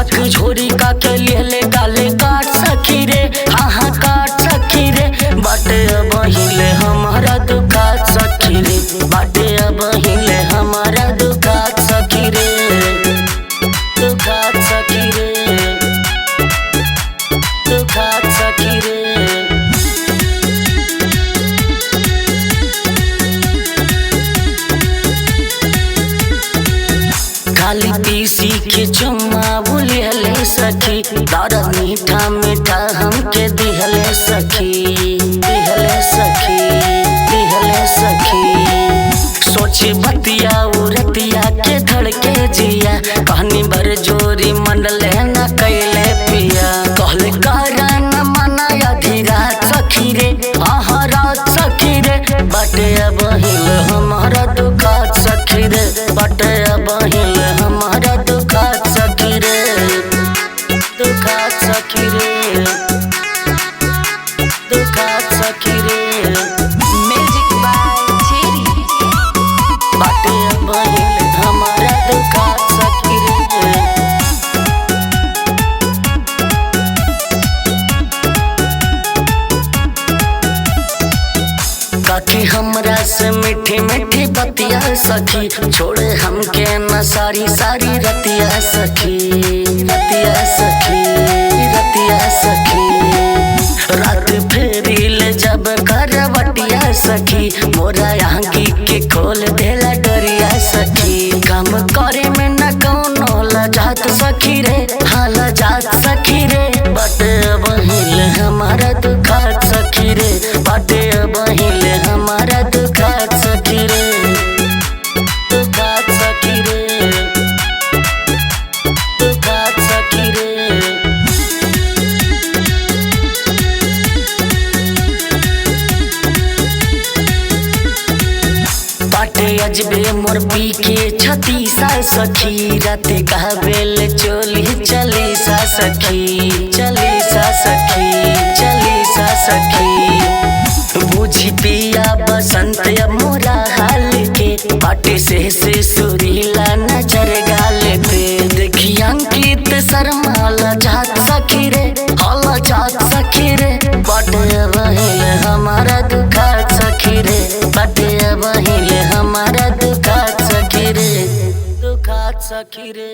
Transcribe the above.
झाक झोरी का के ले गाले काट सखी रे, हाँ हाँ काट सखी रे। बाटे अब हिले हमारा दुखात सखी रे, बाटे अब हिले हमारा दुखात सखी रे, दुखात सखी रे, दुखात सखी रे। खाली पीसी के चुम्मा बुलिहले सखी, दर्द मीठा मीठा हमके दिहले सखी, दिहले सखी, दिहले सखी। सोचे बतिया उरतिया के धड़के जिया, कहनी भर जोरी मंडले न कैले पिया। कहले करा न मना आधी रात सखी रे, हाँ रात सखी रे। बाटे अब हिल हमारा दुखात सखी रे, बाटे अब हिल हमारा दुखात सखी रे, दुखात सखी रे, दुखात सखी रे। Magic by Cherry. बाटे अब हिल हमारा दुखात सखी रे। काकी हमरा से मीठी मीठी बतिया सखी, छोड़े हमके न सारी सारी रतिया सखी, रतिया सखी, रतिया सखी। रात फेरिल जब करवटिया सखी, मोरा आँखी के खोल देला डरिया सखी। काम करे में न कौनो लजात सखी रे, हाँ लजात सखी रे। बाटे अब हिल हमारा दुखात सखी रे, बाटे अब हिल हमारा दुखात सखी रे, दुखात सखी रे, दुखात सखी रे। बाटे अजबे मोर पी के छती सा सखी, राते कहबेल चोली चली सा सखी, चली सा सखी, चली सा सखी। बुझी पिया बसंत अब मोरा हाल के, बाटे से सुरीला नजर गाल पे। देखी अंकित शर्मा जात सखी रे, हला जात सखी रे। बाटे अब हिल हमारा दुखात सखी रे, बाटे अब हिल हमारा दुखात सखी रे, दुखात सखी रे।